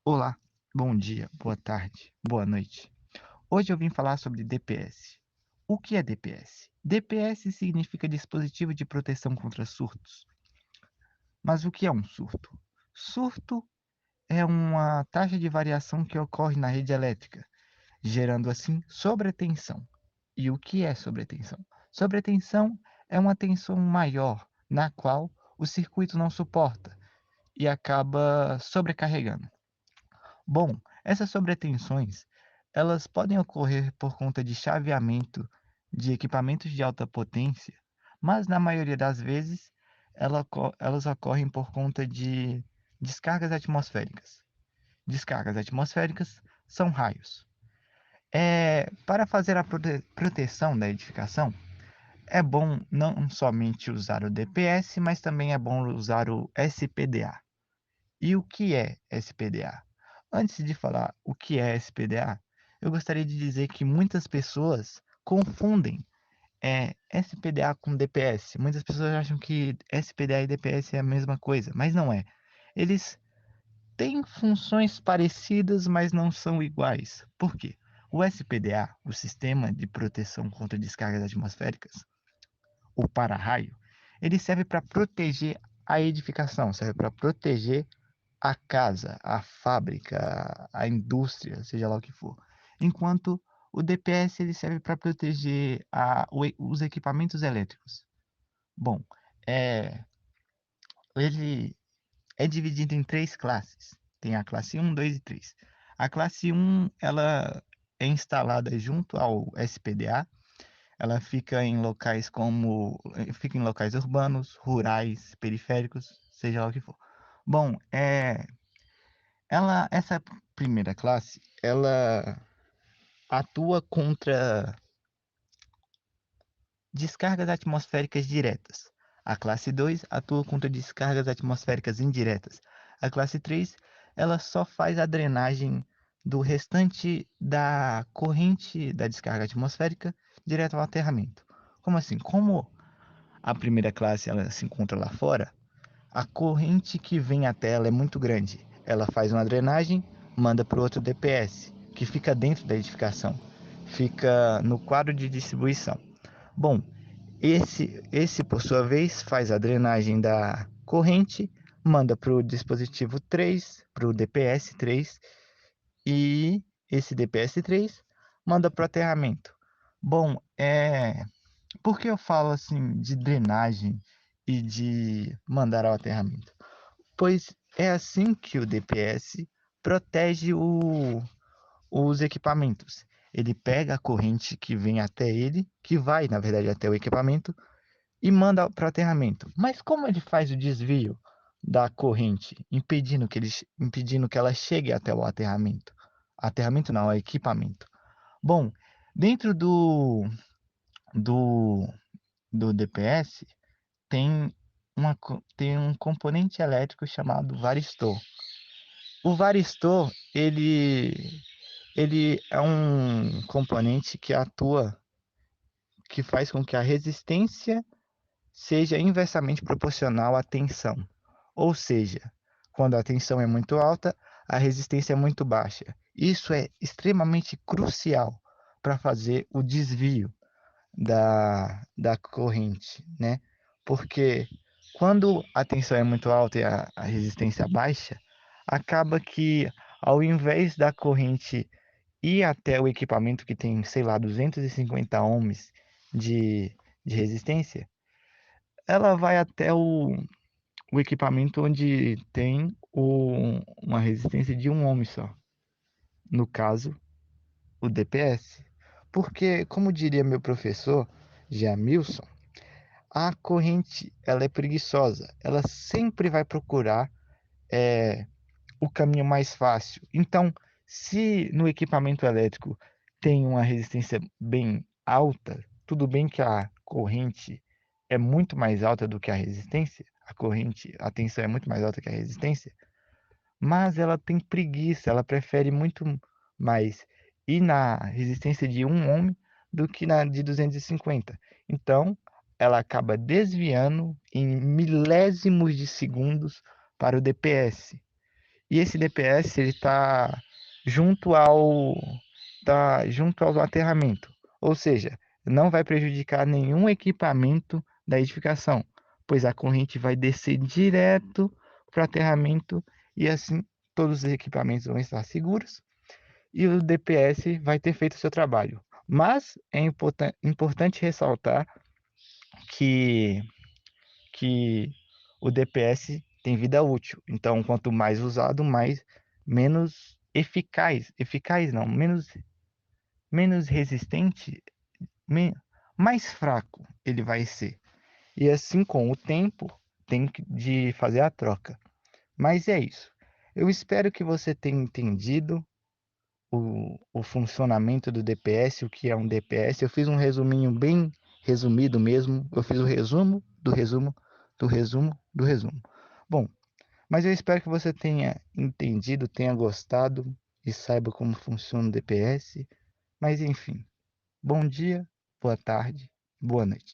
Olá, bom dia, boa tarde, boa noite. Hoje eu vim falar sobre DPS. O que é DPS? DPS significa dispositivo de proteção contra surtos. Mas o que é um surto? Surto é uma taxa de variação que ocorre na rede elétrica, gerando assim sobretensão. E o que é sobretensão? Sobretensão é uma tensão maior na qual o circuito não suporta e acaba sobrecarregando. Bom, essas sobretensões, elas podem ocorrer por conta de chaveamento de equipamentos de alta potência, mas na maioria das vezes elas ocorrem por conta de descargas atmosféricas. Descargas atmosféricas são raios. Para fazer a proteção da edificação, é bom não somente usar o DPS, mas também é bom usar o SPDA. E o que é SPDA? Antes de falar o que é SPDA, eu gostaria de dizer que muitas pessoas confundem SPDA com DPS. Muitas pessoas acham que SPDA e DPS é a mesma coisa, mas não é. Eles têm funções parecidas, mas não são iguais. Por quê? O SPDA, o Sistema de Proteção contra Descargas Atmosféricas, o para-raio, ele serve para proteger a edificação, serve para proteger a casa, a fábrica, a indústria, seja lá o que for. Enquanto o DPS ele serve para proteger os equipamentos elétricos. Bom, é, ele é dividido em três classes. Tem a classe um, 2 e 3. A classe um ela é instalada junto ao SPDA. Ela fica em locais urbanos, rurais, periféricos, seja lá o que for. Bom, essa primeira classe, ela atua contra descargas atmosféricas diretas. A classe 2 atua contra descargas atmosféricas indiretas. A classe 3 ela só faz a drenagem do restante da corrente da descarga atmosférica direto ao aterramento. Como assim? Como a primeira classe ela se encontra lá fora, a corrente que vem até ela é muito grande. Ela faz uma drenagem, manda para o outro DPS, que fica dentro da edificação, fica no quadro de distribuição. Bom, esse por sua vez faz a drenagem da corrente, manda para o dispositivo 3, para o DPS 3, e esse DPS 3 manda para o aterramento. Bom, por que eu falo assim de drenagem e de mandar ao aterramento? Pois é assim que o DPS protege os equipamentos. Ele pega a corrente que vem até ele, que vai, na verdade, até o equipamento, e manda para o aterramento. Mas como ele faz o desvio da corrente, impedindo que ela chegue até o aterramento? Aterramento não, é equipamento. Bom, dentro do, do DPS tem, tem um componente elétrico chamado varistor. O varistor, ele é um componente que faz com que a resistência seja inversamente proporcional à tensão. Ou seja, quando a tensão é muito alta, a resistência é muito baixa. Isso é extremamente crucial para fazer o desvio da corrente, né? Porque quando a tensão é muito alta e a resistência baixa, acaba que ao invés da corrente ir até o equipamento que tem, sei lá, 250 ohms de, de resistência, ela vai até o equipamento onde tem uma resistência de 1 ohm só. No caso, o DPS. Porque, como diria meu professor, Jamilson, a corrente ela é preguiçosa. Ela sempre vai procurar é, o caminho mais fácil. Então, se no equipamento elétrico tem uma resistência bem alta, tudo bem que a corrente é muito mais alta do que a resistência, a tensão é muito mais alta que a resistência, mas ela tem preguiça, ela prefere muito mais ir na resistência de 1 ohm do que na de 250. Então, ela acaba desviando em milésimos de segundos para o DPS. E esse DPS ele junto ao aterramento, ou seja, não vai prejudicar nenhum equipamento da edificação, pois a corrente vai descer direto para o aterramento e assim todos os equipamentos vão estar seguros e o DPS vai ter feito o seu trabalho. Mas é importante ressaltar que, que o DPS tem vida útil. Então, quanto mais usado, menos eficaz não, menos resistente, me- mais fraco ele vai ser. E assim, com o tempo, de fazer a troca. Mas é isso. Eu espero que você tenha entendido o funcionamento do DPS, o que é um DPS. Eu fiz um resuminho bem resumido mesmo. Eu fiz o resumo do resumo do resumo do resumo. Bom, mas eu espero que você tenha entendido, tenha gostado e saiba como funciona o DPS. Mas enfim, bom dia, boa tarde, boa noite.